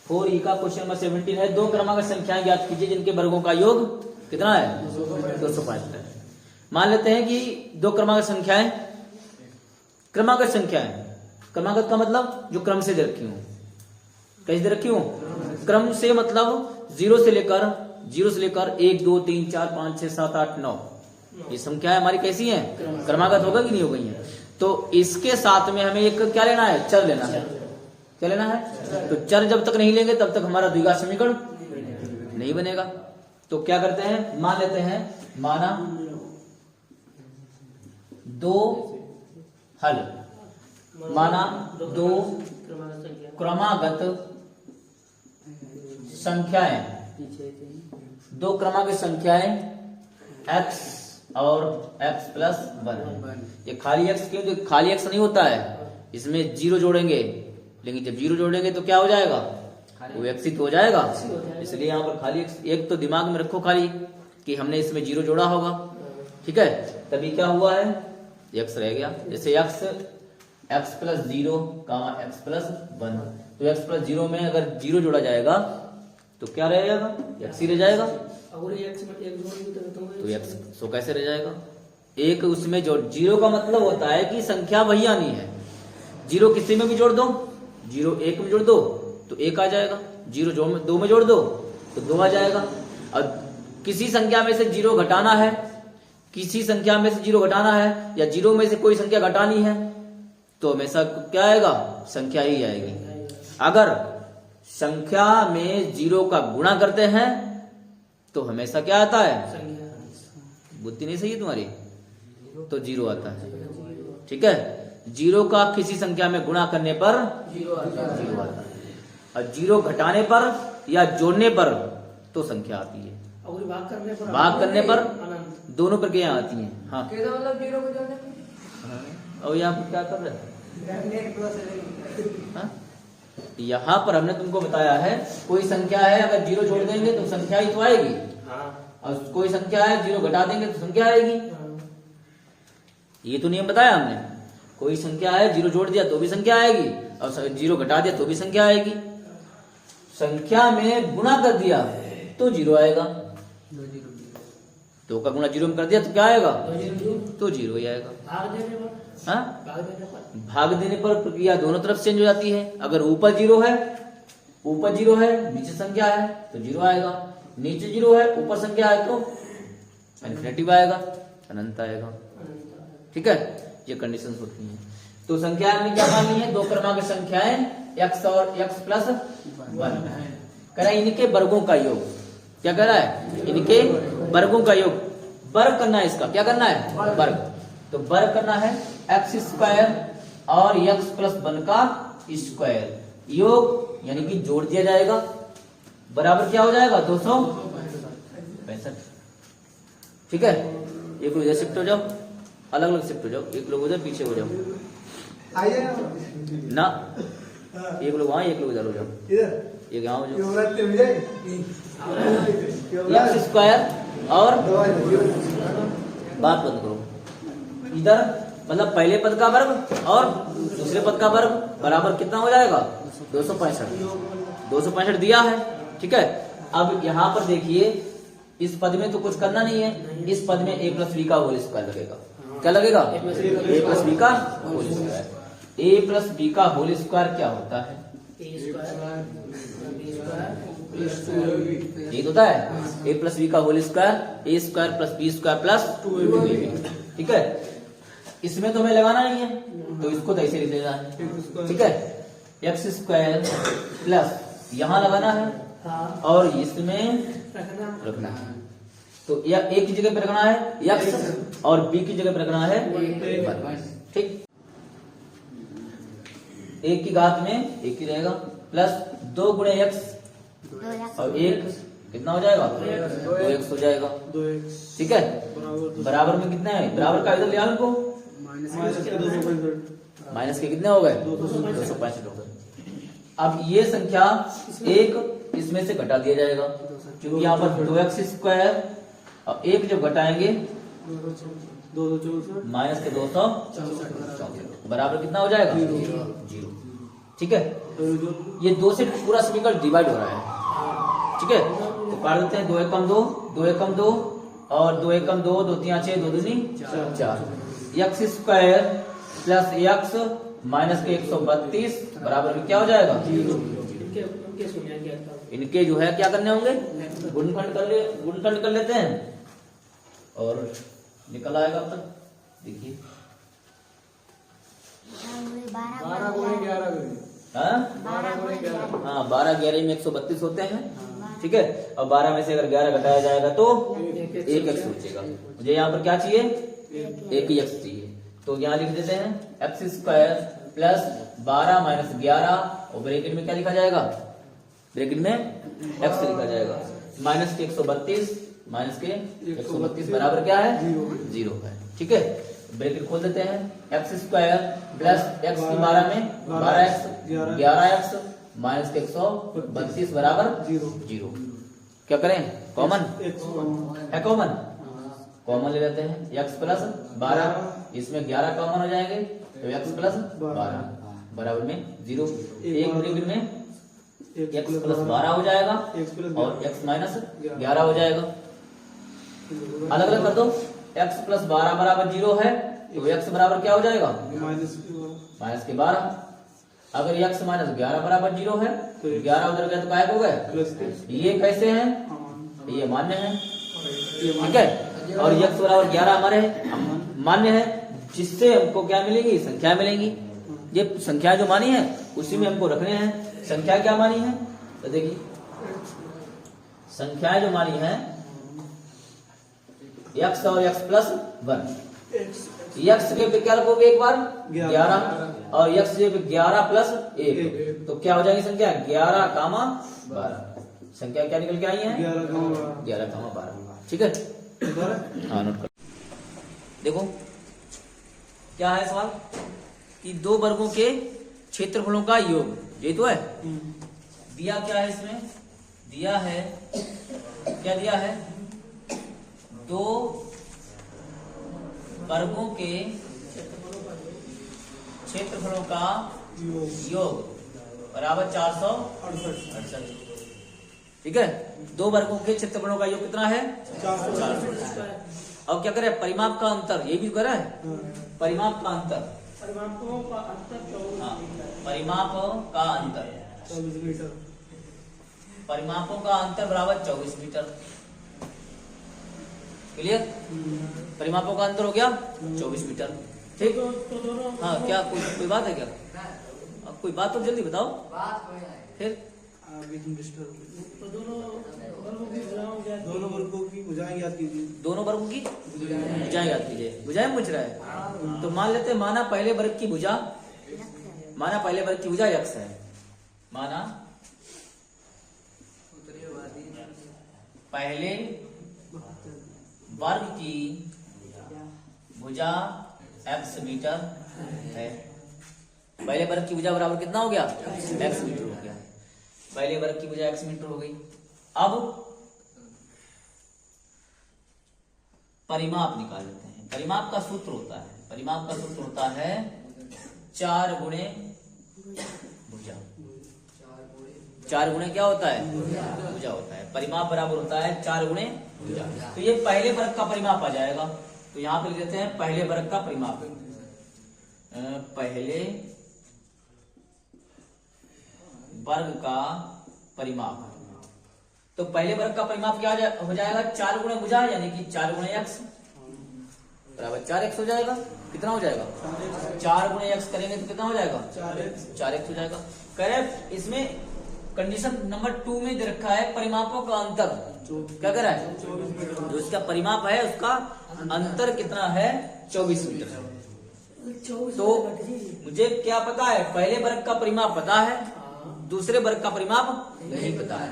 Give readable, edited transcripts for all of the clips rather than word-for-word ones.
4E का question number 17 है। दो क्रमांक संख्याएं ज्ञात कीजिए जिनके वर्गों का योग कितना है 265 है। मान लेते हैं कि दो क्रमांक संख्याएं, क्रमागत संख्याएं, क्रमागत का मतलब जो क्रम से दे रखी हूं। कैसे दे रखी हूं? क्रम से मतलब 0 से लेकर 1 2 3 4 5 6 7 8 9 ये संख्याएं हमारी कैसी हैं? क्रमागत होगा कि नहीं हो गई है? तो इसके साथ में हमें एक क्या लेना है? चर लेना है। क्या लेना है? तो चर जब तक नहीं लेंगे तब तक हमारा द्विघात समीकरण नहीं बनेगा। तो क्या करते हैं? मान लेते हैं, माना दो हल, माना दो क्रमागत संख्याएं, दो क्रमागत संख्याएं x और x प्लस 1। ये खाली x क्यों? तो खाली x नहीं होता है, इसमें 0 जोड़ेंगे, लेकिन जब 0 जोड़ेंगे तो क्या हो जाएगा? वो x ही तो हो जाएगा। इसलिए यहाँ पर खाली x एक तो दिमाग में रखो खाली कि हमने इसमें 0 जोड़ा होगा, ठीक है? तभी क्या हुआ है? x रह गया। जैसे x प्लस 0 x प्लस 1, तो x प्लस 0 में अगर 0 जोड़ा जाएगा तो क्या रह जाएगा? x ही रह जाएगा। तो x सो कैसे रह जाएगा? एक उसमें जो 0 का मतलब होता है कि संख्या वही आनी है। 0 किसी में भी जोड़ दो, 0 1 में जोड़ दो तो 1 आ जाएगा, 0 2 में जोड़ दो तो 2 आ जाएगा। और किसी संख्या में से 0 घटाना है, किसी संख्या में से 0 घटाना है, या 0 में से कोई संख्या घटानी है तो हमेशा क्या आएगा? संख्या ही आएगी। अगर संख्या में 0 का गुणा करते हैं तो हमेशा क्या आता है? बुद्धि नहीं सही है तुम्हारी, तो 0 आता है, ठीक है? 0 का किसी संख्या में गुणा करने पर 0 आता है, और 0 घटाने पर या जोड़ने पर तो संख्या आती है। और भाग करने पर दोनों प्रक्रिया आती हैं। हाँ, मतलब 0 को जोड़ने पर और यहाँ पर क्या कर रहे हैं? यहाँ पर हमने तुमको बताया है कोई संख्या है, अगर 0 जोड़ देंगे तो संख्या ही तो आएगी, और कोई संख्या है 0 घटा देंगे तो संख्या आएगी। ये तो नियम बताया हमने। कोई संख्या है 0 जोड़ दिया तो भी संख्या आएगी, और 0 घटा दिया तो भी संख्या आएगी। संख्या में गुणा कर दिया तो 0 आएगा, 2 का गुणा 0 में कर दिया तो क्या आएगा? तो 0 ही आएगा। भाग देने पर प्रक्रिया दोनों तरफ चेंज हो जाती है। अगर ऊपर 0 है, नीचे संख्या है तो 0 आएगा, नीचे 0 है ऊपर संख्या है तो इन्फिनिटिव आएगा, अनंत आएगा, ठीक है? ये कंडीशंस होती हैं। तो संख्या में क्या मानी है? दो क्रमांक संख्याएं x और x प्लस 1 कह रहा है इनके वर्गों का योग। क्या कह रहा है? इनके वर्गों का योग। वर्ग करना है इसका। क्या करना है? वर्ग। तो वर्ग करना है x स्क्वायर और x प्लस 1 का स्क्वायर, योग यानी कि जोड़ दिया जाएगा, बराबर क्या हो जाएगा? 265, ठीक है? एक लोग इधर शिफ्ट हो जाओ, अलग अलग शिफ्ट हो जाओ, एक लोग उधर पीछे हो जाओ ना, एक लोग वहां, एक लोग इधर हो जाओ, एक यहाँ हो जाओ। x स्क्वायर और बात बंद करो, इधर मतलब पहले पद का वर्ग और दूसरे पद का वर्ग बराबर कितना हो जाएगा? 265 दिया है, ठीक है? अब यहाँ पर देखिए, इस पद में तो कुछ करना नहीं है, इस पद में a प्लस बी का होल स्क्वायर लगेगा। क्या लगेगा? a प्लस बी का whole square. a plus B का होल स्क्वायर क्या होता है? ये होता है a प्लस बी का whole square, a square plus B square plus 2ab, ठीक है? इसमें तो हमें लगाना नहीं है तो इसको तो ऐसे लिख देना है, ठीक है? x स्क्वायर प्लस यहाँ लगाना है और इसमें रखना है। तो या a की जगह पे रखना है x और b की जगह पे रखना है 1, ठीक? एक की घात में एक ही रहेगा, प्लस 2 गुणे x और 1 कितना हो जाएगा? 2x हो जाएगा, ठीक है? बराबर में कितना है? बराबर का इधर ले आओ इनको, माइनस के कितने हो गए? 265 हो गए। अब ये संख्या एक इसमें से घटा दिया जाएगा, क्योंकि यहाँ पर 2x स्क्वायर और 1 जब घटाएंगे माइनस के 264 बराबर कितना हो जाएगा? 0, ठीक है? ये 2 से पूरा समीकरण डिवाइड हो रहा है, ठीक है। तो काट देते हैं, 2 एकम 2, 2 एकम 2 और 2 एकम 2, 2 3 6, 2 दूनी 4। X square plus x minus के 132 बराबर क्या हो जाएगा? इनके जो है क्या करने होंगे? गुणनखंड कर लेते हैं और निकल आएगा अब तक। देखिए 12 गुणे 11 हाँ 12 11 में 132 होते हैं, ठीक है। और 12 में से अगर 11 घटाया जाएगा तो 1 एक्स बचेगा। मुझे यहाँ पर क्या चाहिए? 1 ही एक्स चाहिए। तो यहाँ लिख देते हैं एक्स स्क्वायर प्लस 12 माइनस 11 और ब्रैकेट में क्या लिखा जाएगा? ब्रैकेट में एक्स लिखा जाएगा। माइनस के 132 माइनस के 132 बराबर क्या है? 0 है, ठीक है। ब्रैकेट खोल देते हैं, एक्स स्क्वायर प्लस एक्स की 12 में 12x 11x माइनस के 132 बराबर 0। क्या करें? कॉमन है, कॉमन ले लेते हैं। x प्लस 12 इसमें 11 कॉमन हो जाएंगे तो x प्लस 12 बराबर में 0। एक ब्रैकेट में x प्लस 12 हो जाएगा और x माइनस 11 हो जाएगा। अलग अलग कर दो। x प्लस 12 बराबर 0 है तो x बराबर क्या हो जाएगा? माइनस के 12। अगर x माइनस 11 बराबर 0 है तो 11 उधर गया तो गायब हो गए। ये कैसे हैं? ये मान्य है, ठीक है। और x बराबर 11 हमारे मान्य है, जिससे हमको क्या मिलेगी? संख्या मिलेंगी। ये संख्या जो मानी है उसी में हमको रखने हैं। संख्या क्या मानी है? तो देखिए संख्याएं जो मानी है x और x प्लस 1। x के पे क्या रखोगे? एक बार 11 और x के पे 11 प्लस 1 तो क्या हो जाएगी संख्या? 11 कामा 12। संख्या क्या निकल के आई है? 11 कामा 12, ठीक है। हाँ नोट कर। देखो क्या है सवाल कि 2 वर्गों के क्षेत्रफलों का योग, ये तो है। दिया क्या है इसमें? दिया है, क्या दिया है? 2 वर्गों के क्षेत्रफलों का योग बराबर 468, ठीक है। 2 वर्गों के क्षेत्रफलों का योग कितना है? 468। अब क्या करे? परिमाप का अंतर, ये भी करा है। परिमाप का अंतर, हाँ परिमाप का अंतर, परिमापों का अंतर बराबर 24 मीटर। क्लियर? परिमापों का अंतर हो गया 24 मीटर, ठीक। हाँ क्या कोई बात है क्या? अब कोई बात तो जल्दी बताओ। फिर दोनों वर्गों की भुजाएं याद कीजिए। दोनों वर्गों की भुजाएं याद कीजिए। भुजाएं पूछ रहा है तो मान लेते हैं, माना पहले वर्ग की भुजा, माना पहले वर्ग की भुजा x है। माना पहले वर्ग की भुजा x मीटर है। पहले वर्ग की भुजा बराबर कितना हो गया? x मीटर हो गया। पहले वर्ग की भुजा x मीटर हो गई। अब परिमाप निकाल लेते हैं। परिमाप का सूत्र होता है, परिमाप का सूत्र होता है 4 गुणे भुजा। 4 गुणे क्या होता है? भुजा होता है। परिमाप बराबर होता है 4 गुणे भुजा। तो ये पहले वर्ग का परिमाप आ जाएगा। तो यहां पे लिख देते हैं पहले वर्ग का परिमाप। पहले वर्ग का परिमाप। तो पहले वर्ग का परिमाप क्या हो जाएगा? 4 गुणे भुजा यानी कि 4 गुणे x बराबर 4x हो जाएगा। कितना हो जाएगा? 4 गुणे x करेंगे तो कितना हो जाएगा? 4x हो जाएगा। करेक्ट। इसमें कंडीशन नंबर 2 में दे रखा है परिमापों का अंतर। क्या कर रहा है? जो इसका परिमाप है उसका अंतर कितना है? 24 मीटर। तो मुझे क्या पता है? पहले वर्ग का परिमाप पता है, दूसरे वर्ग का परिमाप नहीं पता है,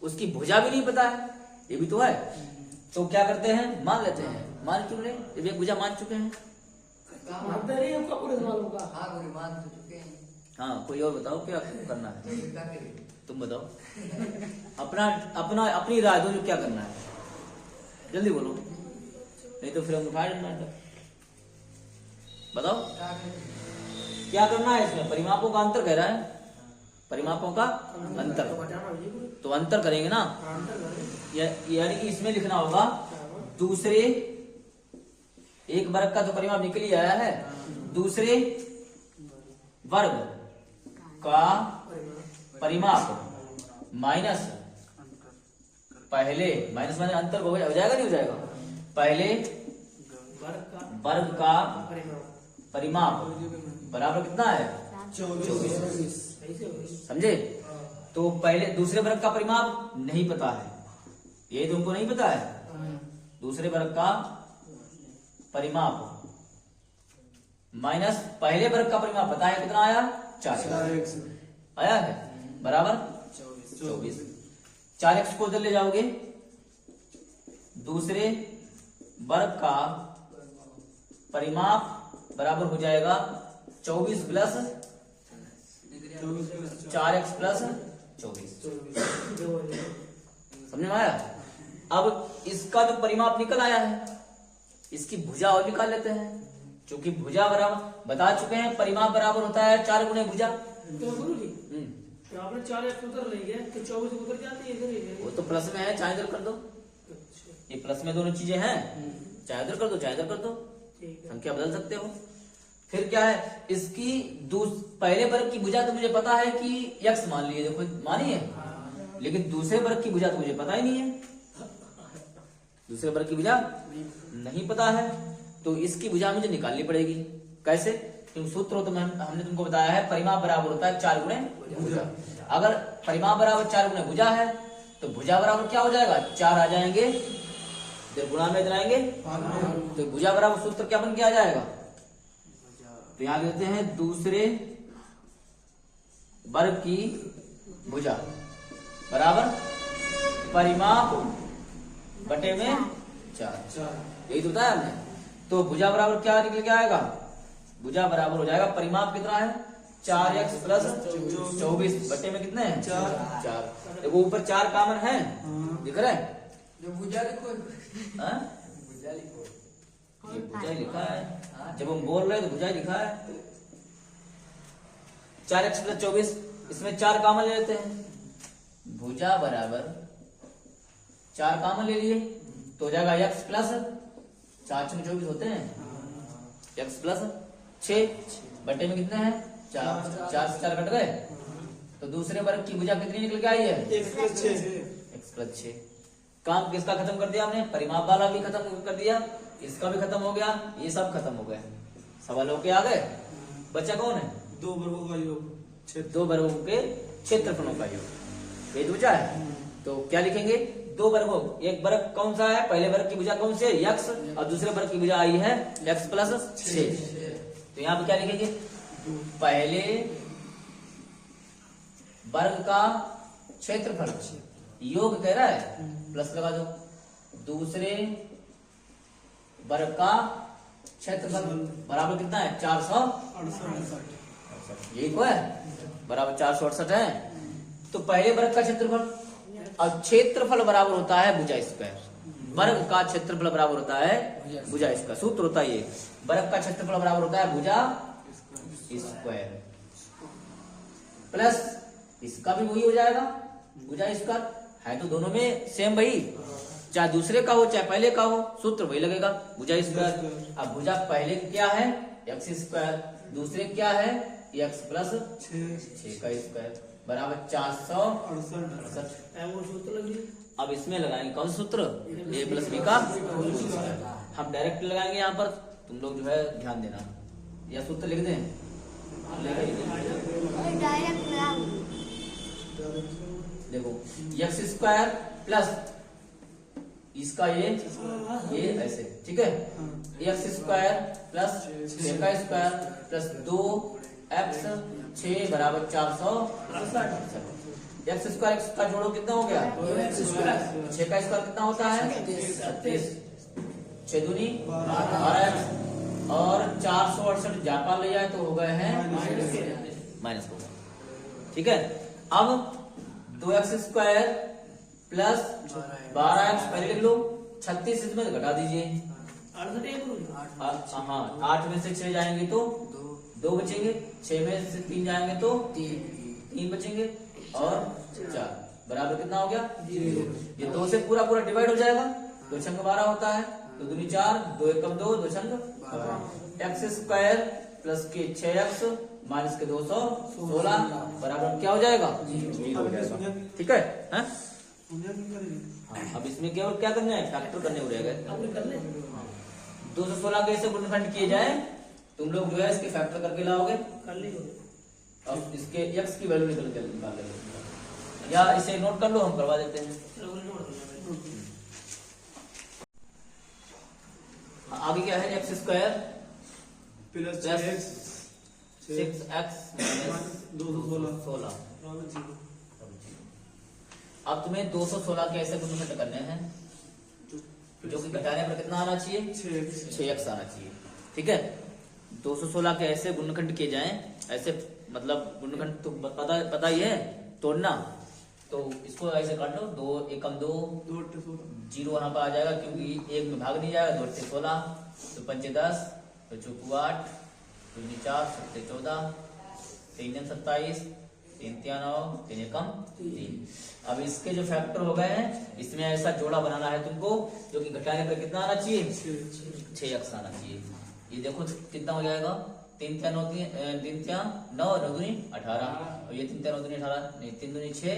उसकी भुजा भी नहीं पता है, ये भी तो है। तो क्या करते हैं? मान लेते हैं। मान क्यों ले? जब एक भुजा मान चुके हैं। हाँ कोई और बताओ क्या करना है? तुम बताओ। अपना अपना अपनी राय दो, जो क्या करना है जल्दी बोलो, नहीं तो फिर हम उठा लेंगे। बताओ क्या करना है इसमें? परिमापों का अंतर कह रहा है। परिमापों का अंतर। तो अंतर करेंगे ना, यानी कि इसमें लिखना होगा दूसरे एक वर्ग का तो परिमाप निकल ही आया है, दूसरे वर्ग का परिमाप माइनस पहले, माइनस माइनस अंतर हो जाएगा नहीं हो जाएगा, पहले वर्ग का परिमाप बराबर कितना है 24। समझे? तो पहले दूसरे वर्ग का परिमाप नहीं पता है, ये तुमको नहीं पता है। दूसरे वर्ग का परिमाप माइनस पहले वर्ग का परिमाप पता है कितना आया 4x आया है, बराबर 24। 4x को उधर ले जाओगे, दूसरे वर्ग का परिमाप बराबर हो जाएगा 24 प्लस 4x प्लस 24। समझ में आया? अब इसका जो परिमाप निकल आया है, इसकी भुजा और निकाल लेते हैं, क्योंकि भुजा बराबर बता चुके हैं, परिमाप बराबर होता है 4 गुणे भुजा। तो गुरु जी तो आपने 4x उधर ले गया तो 24 उधर जाती है, इधर ही वो तो प्लस में है, चाहे इधर कर दो। ये प्लस में दोनों चीजें हैं, चाहे इधर कर दो चाहे इधर कर दो, संख्या बदल सकते हो। फिर क्या है, इसकी पहले वर्ग की भुजा तो मुझे पता है कि x मान लिए, देखो मानी है, लेकिन दूसरे वर्ग की भुजा तो मुझे पता ही नहीं है, दूसरे वर्ग की भुजा नहीं पता है, तो इसकी भुजा मुझे निकालनी पड़ेगी। कैसे? क्योंकि सूत्र तो हमने तुमको बताया है, परिमाप बराबर होता है 4 गुणे भुजा। अगर परिमाप बराबर 4 गुणे भुजा है तो भुजा बराबर क्या हो जाएगा, 4 आ जाएंगे, गुणा में इधर आएंगे, तो भुजा बराबर सूत्र क्या बन के आ जाएगा, तो यहां देते हैं दूसरे वर्ग की भुजा बराबर परिमाप बटे में 4। यही तो बताया हमने। तो भुजा बराबर क्या निकल के आएगा, भुजा बराबर हो जाएगा, परिमाप कितना है 4x प्लस 24 बटे में कितने हैं 4। देखो ऊपर 4 कॉमन है, दिख रहा है, जो भुजा लिखो हाँ? ये भुजा ही लिखा है, जब हम बोल रहे हैं तो भुजा ही लिखा है। 4x प्लस 24, इसमें 4 कॉमन ले लेते हैं, भुजा बराबर 4 कॉमन ले लिए तो हो जाएगा x प्लस 4 6 24 होते हैं, x प्लस 6 बटे में कितने हैं 4, 4 से 4 कट गए, तो दूसरे वर्ग की भुजा कितनी निकल के आई है x प्लस 6। काम किसका खत्म कर दिया हमने, परिमाप वाला भी खत्म कर दिया, इसका भी खत्म हो गया, ये सब खत्म हो गया, सवाल होके आ गए। बच्चा कौन है, 2 वर्गों का योग, 2 वर्गों के क्षेत्रफलों का योग, ये बचा है। तो क्या लिखेंगे, 2 वर्गों, एक वर्ग कौन सा है, पहले वर्ग की भुजा कौन सी है x, और दूसरे वर्ग की भुजा आई है x प्लस 6। तो यहाँ पे क्या लिखेंगे, पहले वर्ग का क्षेत्रफल योग कह रहा है, प्लस लगा दो, दूसरे वर्ग का क्षेत्रफल बराबर कितना है 468, यही तो है, बराबर 468 है। तो पहले वर्ग का क्षेत्रफल, और क्षेत्रफल बराबर होता है भुजा स्क्वायर, वर्ग का क्षेत्रफल बराबर होता है भुजा स्क्वायर, सूत्र होता है ये, वर्ग का क्षेत्रफल बराबर होता है भुजा स्क्वायर, प्लस इसका भी वही हो जाएगा भुजा स्क्वायर, है तो दोनों में सेम भाई, चाहे दूसरे का हो चाहे पहले का हो, सूत्र वही लगेगा भुजा स्क्वायर। अब भुजा पहले क्या है एक्स स्क्वायर, दूसरे क्या है एक्स प्लस 6 का स्क्वायर बराबर 468। वो सूत्र लग गया। अब इसमें लगाएंगे कौन सा सूत्र, ए प्लस बी का, हम डायरेक्ट लगाएंगे यहाँ पर, तुम लोग जो है ध्यान देना, या सूत्र लिख दें, देखो एक्स स्क्वायर प्लस इसका ये ऐसे, ठीक है, एक्स स्क्वायर प्लस 6 का स्क्वायर प्लस 2x 6 बराबर 468। एक्स स्क्वायर एक्स का जोड़ो कितना हो गया 6 का स्क्वायर कितना होता है 36, 6 दूनी 12x और 468 जापान ले जाए तो हो गए हैं माइनस हो गए, ठीक है। अब 2x स्क्वायर प्लस 12x पहले लिख लो, 36 इसमें घटा दीजिए, हाँ 8 में से 6 जाएंगे तो 2 बचेंगे, 6 में से 3 जाएंगे तो 3 3 बचेंगे और 4 बराबर कितना हो गया 0। ये 2 से पूरा पूरा डिवाइड हो जाएगा, 2 छंग 12 होता है, 2 दूनी 4, 2 एकम 2, 2 छंग 12। एक्स स्क्वायर प्लस के 6x माइनस के 216 बराबर क्या हो जाएगा 0 हो जाएगा। ठीक है हाँ? अब इसमें केवल क्या करना है, फैक्टर करने हो रहेगा। आपने कर ले 216 कैसे गुणनखंड किए जाए, तुम लोग जो है इसके फैक्टर करके लाओगे, कर ली अब इसके x की वैल्यू निकल कर निकाल लेंगे, या इसे नोट कर लो, हम करवा देते हैं। चलो नोट कर लो। आगे क्या है, x square plus plus 6x 6x 216। 216 अब तुम्हें 216 के ऐसे गुणनखंड करने हैं जो कि घटाने पर कितना आना चाहिए 6x आना चाहिए। ठीक है, 216 के ऐसे गुणनखंड किए जाएं, ऐसे मतलब गुणनखंड तो पता ही है तोड़ना, तो इसको ऐसे काट लो, 2 एकम 2 जीरो वहां पर आ जाएगा क्योंकि एक में भाग नहीं जाएगा, 2 से 16, तो 5 10, तो चौकू 8, 2 4, 7 14, 3 27, 3 9, 3 एकम 3। अब इसके जो फैक्टर हो गए हैं, इसमें ऐसा जोड़ा बनाना है तुमको जो कि घटाने पर कितना आना चाहिए 6x आना चाहिए। ये देखो कितना हो जाएगा, 3 3 9 3 9 9 दूनी 18, और ये 3 9 दूनी 18, नहीं 3 दूनी 6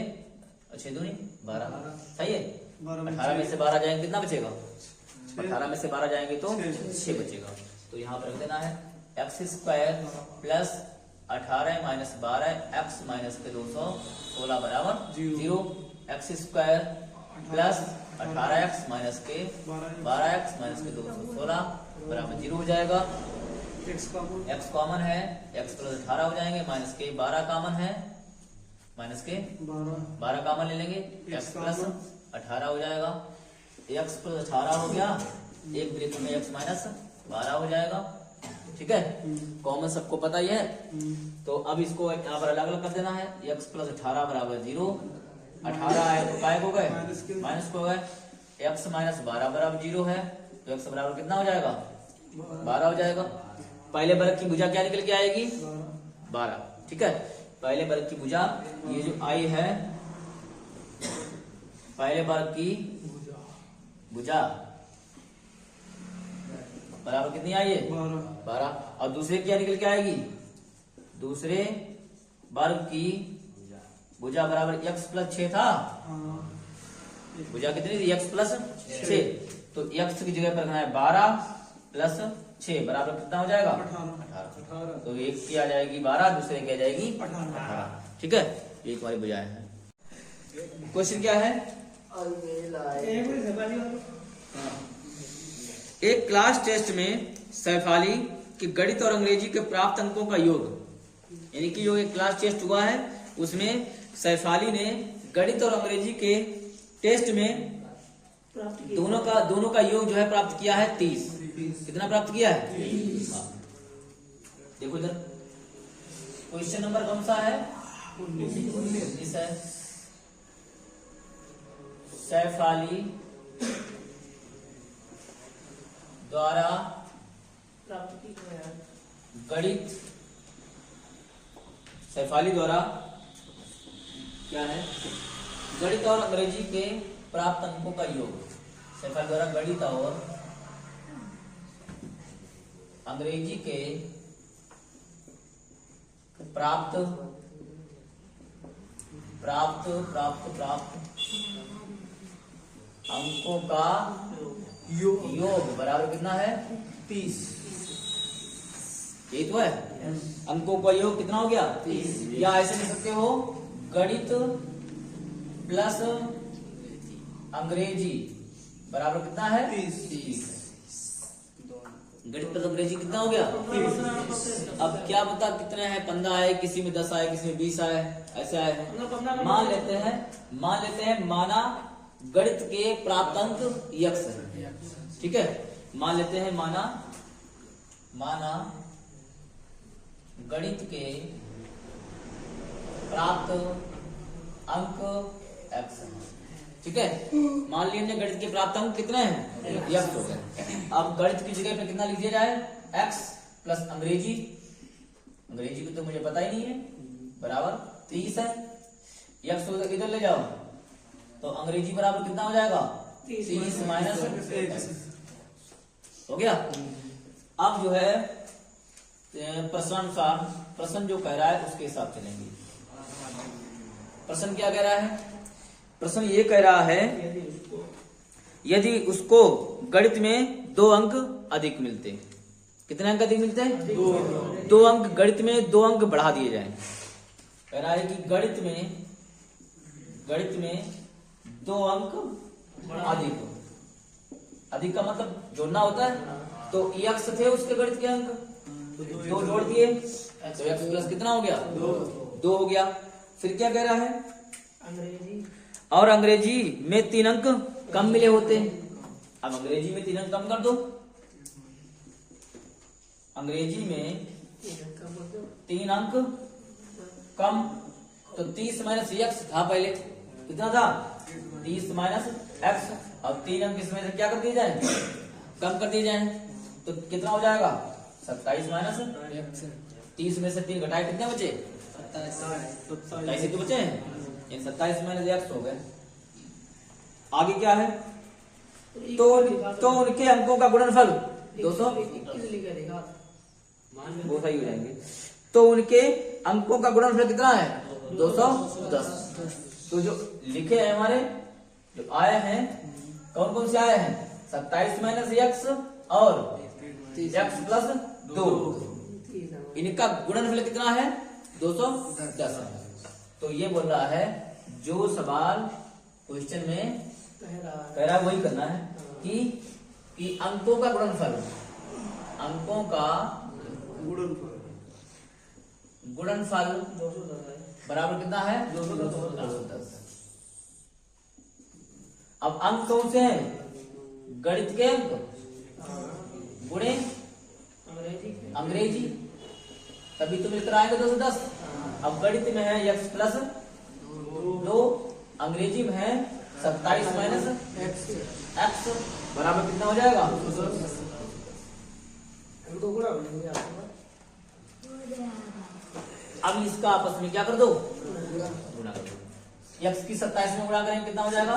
और 6 दूनी 12, सही है। 18 में से 12 जाएंगे कितना बचेगा, 18 में से 12 जाएंगे तो 6 बचेगा। तो यहाँ पर रख देना है x square plus 18 minus 12 x minus के 216 बराबर 0। X square plus 18x minus के 12x माइनस के 216 बराबर 0 हो जाएगा। x कॉमन है, x प्लस 18 हो जाएंगे, माइनस के 12 कॉमन है, माइनस के 12 कॉमन ले लेंगे, x प्लस 18 हो जाएगा। x प्लस 18 हो गया, एक ब्रैकेट में x माइनस 12 हो जाएगा। ठीक है, कॉमन सबको पता ही है। तो अब इसको यहाँ पर अलग अलग कर देना है, x प्लस 18 बराबर 0, 18 है तो काय हो गए माइनस को गए, x माइनस 12 बराबर 0 है, तो x बराबर कितना हो जाएगा 12 हो जाएगा। पहले वर्ग की भुजा क्या निकल के आएगी 12। ठीक है, पहले वर्ग की भुजा ये जो आई है, पहले वर्ग की भुजा बराबर कितनी आई है 12, और दूसरे क्या निकल के आएगी, दूसरे वर्ग की भुजा बराबर x प्लस 6 था, भुजा कितनी थी x प्लस 6, तो x की जगह पर रखना है 12 प्लस 6 बराबर कितना हो जाएगा 18। तो एक की आ जाएगी 12, दूसरे की आ जाएगी 18। ठीक है, ये तुम्हारी भुजाएं हैं। क्वेश्चन क्या है, एक क्लास टेस्ट में सैफाली के गणित और अंग्रेजी के प्राप्त अंकों का योग, यानी कि जो एक क्लास टेस्ट हुआ है उसमें सैफाली ने गणित और अंग्रेजी के टेस्ट में दोनों का योग जो है प्राप्त किया है 30। कितना प्राप्त किया है 30। देखो इधर क्वेश्चन नंबर कौन सा है 19 है। सैफाली द्वारा गणित, सैफाली द्वारा क्या है गणित और अंग्रेजी के प्राप्त अंकों का योग। सैफाली द्वारा गणित और अंग्रेजी के प्राप्त प्राप्त प्राप्त प्राप्त अंकों का योग बराबर कितना है 30। यही तो है, अंकों का योग कितना हो गया 30। या ऐसे लिख सकते हो गणित प्लस अंग्रेजी बराबर कितना है 30। गणित प्लस अंग्रेजी कितना हो गया 30। अब क्या पता कितने हैं, 15 आए, किसी में 10 आए, किसी में 20 आए, ऐसे आए हैं। मान लेते हैं माना गणित के प्राप्त अंक x है। ठीक है, मान लेते हैं माना गणित के प्राप्त अंक x है। ठीक है, मान लीजिए गणित के प्राप्त अंक कितने हैं x हो गए। अब गणित की जगह पे कितना लिख दिया जाए x प्लस अंग्रेजी को तो मुझे पता ही नहीं है बराबर 30 है, x को इधर ले जाओ तो अंग्रेजी बराबर कितना हो जाएगा 30 माइनस हो गया। अब जो है प्रश्नानुसार प्रश्न जो कह रहा है उसके हिसाब से लेंगे। प्रश्न क्या कह रहा है? प्रश्न ये कह रहा है यदि उसको गणित में 2 अंक अधिक मिलते, कितने अंक अधिक मिलते हैं? 2 अंक। गणित में 2 अंक बढ़ा दिए जाएं। कह रहा है कि गणित में 2 अंक अधिक का मतलब जोड़ना होता है। तो x थे उसके गणित के अंक, 2 जोड़ दिए तो x प्लस कितना हो गया 2 हो गया। फिर क्या कह रहा है? अंग्रेजी और अंग्रेजी में 3 अंक कम मिले होते। अब अंग्रेजी में 3 अंक कम कर दो। अंग्रेजी में 3 अंक कम तो 30 माइनस x था पहले, कितना था 30 माइनस x। अब 3 अंक इसमें से क्या कर दिए जाए? कम कर दिए जाए तो कितना हो जाएगा 27 माइनस 30 में से 3 घटाए कितने बचे 27 ही तो बचे हैं। 27 माइनस x हो गए। आगे क्या है? तो उनके अंकों का गुणनफल 200 वो सही हो जाएंगे। तो उनके अंकों का गुणनफल कितना है 210। तो जो लिखे हैं हमारे जो आए हैं कौन कौन से आए हैं 27 माइनस x और x प्लस 2, इनका गुणनफल कितना है 210। तो ये बोल रहा है जो सवाल क्वेश्चन में कह रहा है वही करना है कि अंकों का गुणनफल, अंकों का गुणनफल बराबर कितना है 210। अब अंक कौन से हैं? गणित के अंक गुणे अंग्रेजी, तभी तो मिलकर आएगा 210। अब गणित में है x प्लस 2, अंग्रेजी में है 27 माइनस x बराबर कितना हो जाएगा 210। अब इसका आपस में क्या कर दो गुणा कर दो। x की 27 में गुणा करेंगे कितना हो जाएगा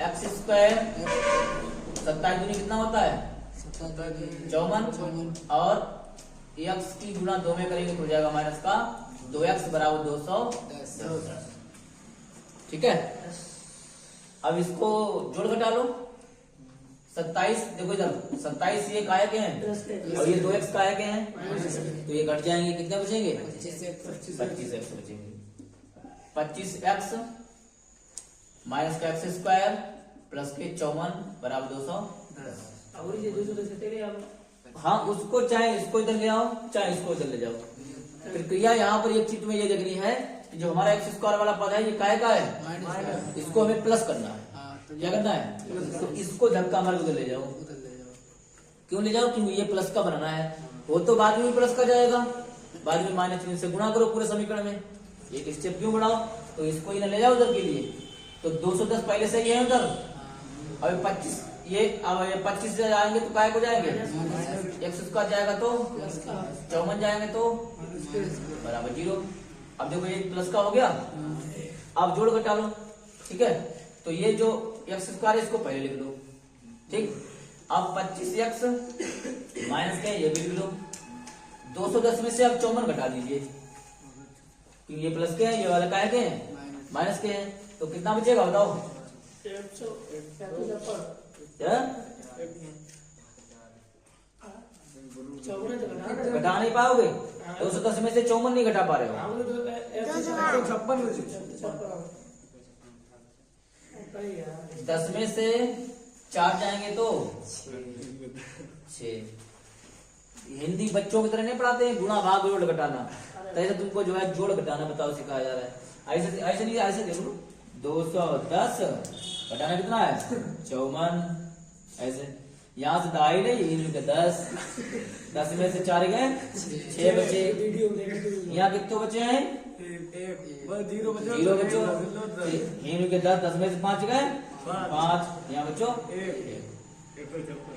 x स्क्वायर। 27 दूनी कितना होता है 54 और x की गुणा 2 में करेंगे तो हो जाएगा माइनस का 2x बराबर 210। ठीक है। अब इसको जोड़ घटा लो। 27 देखो इधर 27 ये काय के हैं और ये 2x काय के हैं तो ये घट जाएंगे, कितने बचेंगे 25x बचेंगे। 25x माइनस का x स्क्वायर प्लस के 54 बराबर 210। और ये 210 तेरे आप हाँ उसको चाहे इसको इधर ले आओ चाहे इसको इधर ले जाओ। प्रक्रिया यहाँ पर एक चीज तुम्हें ये देखनी है कि जो हमारा x स्क्वायर वाला पद है ये काय का है, इसको हमें प्लस करना है। क्या करना है तो इसको धक्का मार उधर ले जाओ। क्यों ले जाओ? क्योंकि ये प्लस का बनाना है। वो तो बाद में भी प्लस का जाएगा, बाद में माइनस चिन्ह से गुणा करो पूरे समीकरण में। एक स्टेप क्यों बढ़ाओ? तो इसको ही ना ले जाओ उधर के लिए। तो 210 पहले से ही है उधर। अब 25 ये अब 25 से जाएंगे तो काय को जाएंगे x स्क्वायर जाएगा तो 54 जाएंगे तो बराबर 0। अब देखो ये प्लस का हो गया। अब जोड़ घटा लो। ठीक है। तो ये जो x स्क्वायर है इसको पहले लिख लो। ठीक। अब 25x माइनस के ये भी लिख लो। 210 में से अब 54 घटा दीजिए क्योंकि ये प्लस के हैं, ये वाला काय के हैं माइनस के हैं। तो कितना बचेगा बताओ? घटा नहीं पाओगे। 210 में से 54 नहीं घटा पा रहे हो। 10 में से 4 जाएंगे तो 6। हिंदी बच्चों की तरह नहीं पढ़ाते हैं गुणा भाग जोड़ घटाना। तो ऐसे तुमको जो है जोड़ घटाना बताओ सिखाया जा रहा है। ऐसे ऐसे नहीं, ऐसे देखो 210 घटाना कितना है 54। ऐसे यहाँ से दहाई नहीं 10 में से 4 गए 6 बचे। यहाँ कितने बचे हैं 0 बचो। 10 में से 5 गए 5। यहाँ बच्चों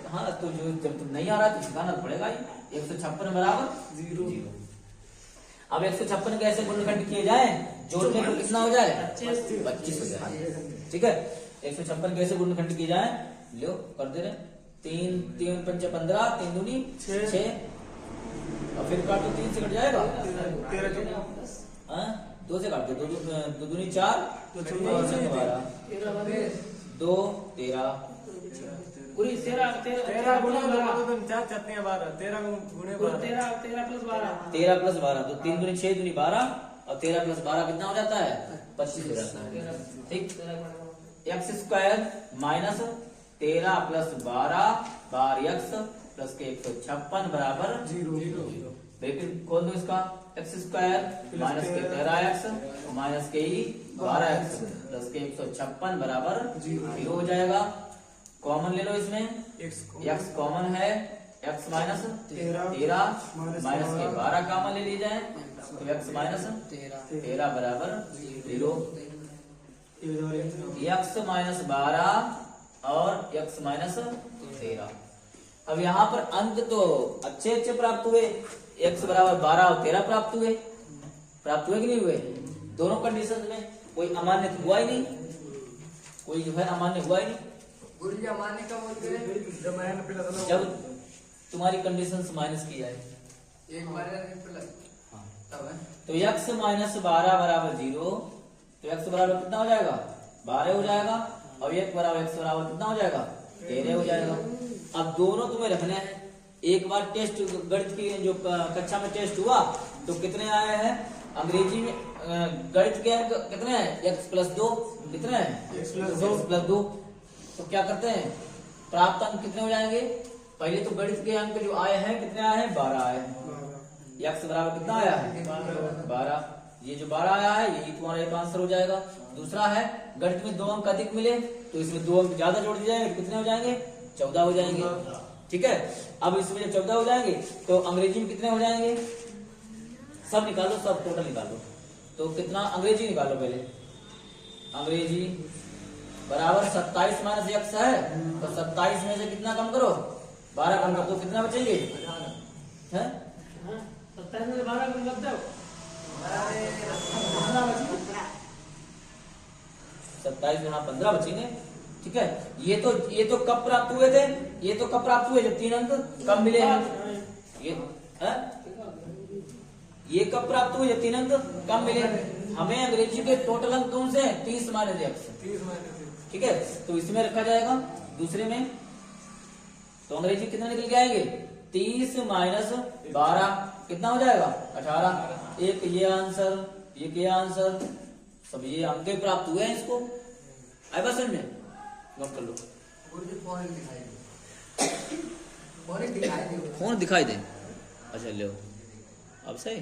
हाँ तो जो जब तुम नहीं आ रहा तो सिखाना पड़ेगा ही। 156 बराबर 0। अब 156 कैसे गुणनखंड किए जाए, जोड़ने पर कितना हो जाए, 25 हो जाए। ठीक है, 156 कैसे गुणनखंड किए जाए, लो कर दे रहे, 3 3 5 15, 3 दूनी 6, और फिर काटो 3 से कट जाएगा, 2 से काट दो, 2 दूनी 4, 12, 2 13, पूरी 13 13 गुणे 12 13 गुणे 12 13 प्लस 12 13 प्लस 12, तो 3 दूनी 6 दूनी 12, और 13 प्लस 12 कितना हो जाता है, 25 हो जाता है। ठीक, एक्स स्क्वायर माइनस 13 प्लस 12 बार एक्स प्लस के 156 बराबर 0 ब्रैकेट खोल दो इसका, एक्स स्क्वायर माइनस के 13 एक्स माइनस के 12 एक्स प्लस के 156 बराबर 0 हो जाएगा। कॉमन ले लो इसमें, एक्स कॉमन है, एक्स माइनस 13 माइनस के 12 कॉमन ले ली जाए, तो एक्स माइनस 13 बराबर 0, एक्स माइनस 12 और एक्स माइनस 13। अब यहाँ पर अंक तो अच्छे अच्छे प्राप्त हुए, एक्स बराबर 12 और 13 प्राप्त हुए कि नहीं हुए, दोनों कंडीशन में कोई अमान्य हुआ ही नहीं, कोई जो है अमान्य हुआ ही नहीं। जब तुम्हारी कंडीशन माइनस की जाए, तो एक्स माइनस 12 बराबर 0, तो एक्स बराबर कितना हो जाएगा, 12 हो जाएगा, और एक बराबर एक्स बराबर कितना हो जाएगा, 13 हो जाएगा। अब दोनों तुम्हें रखने हैं। एक बार टेस्ट गणित की जो कक्षा में टेस्ट हुआ तो कितने आए हैं, अंग्रेजी में गणित के अंक कितने हैं, x प्लस 2, कितने हैं, x प्लस 2। तो क्या करते हैं, प्राप्त अंक कितने हो जाएंगे, पहले तो गणित के अंक जो आए हैं कितने आए हैं, 12 आए हैं, x बराबर कितना आया है, 12, ये जो 12 आया है यही तुम्हारा एक आंसर हो जाएगा। दूसरा है, गणित में 2 अंक अधिक मिले तो इसमें 2 अंक ज्यादा जोड़ दिए जाएंगे, कितने हो जाएंगे, 14 हो जाएंगे। ठीक है, अब इसमें जब 14 हो जाएंगे तो अंग्रेजी में कितने हो जाएंगे, सब निकालो, सब टोटल निकालो, तो कितना अंग्रेजी निकालो पहले, अंग्रेजी बराबर 27 माइनस एक्स है, तो 27 में से कितना कम करो, 12 कम कर दो, कितना बचेंगे, है 27 में 12 कम कर दो, 27 में 15 बचेंगे। ठीक है, ये तो कब प्राप्त हुए थे, ये तो कब प्राप्त हुए जब 3 अंक कम मिले हैं, ये कब प्राप्त हुए जब 3 अंक कम मिले। हमें अंग्रेजी के टोटल अंक कौन से हैं, 30 माइनस एक्स। ठीक है, तो इसमें रखा जाएगा, दूसरे में तो अंग्रेजी कितना निकल के आएंगे, 30 माइनस 12 कितना हो जाएगा, 18। एक ये आंसर, एक ये आंसर, सब ये अंक प्राप्त हुए हैं। इसको आए बस में नोट कर लो, फोन दिखाई दे, अच्छा लो अब सही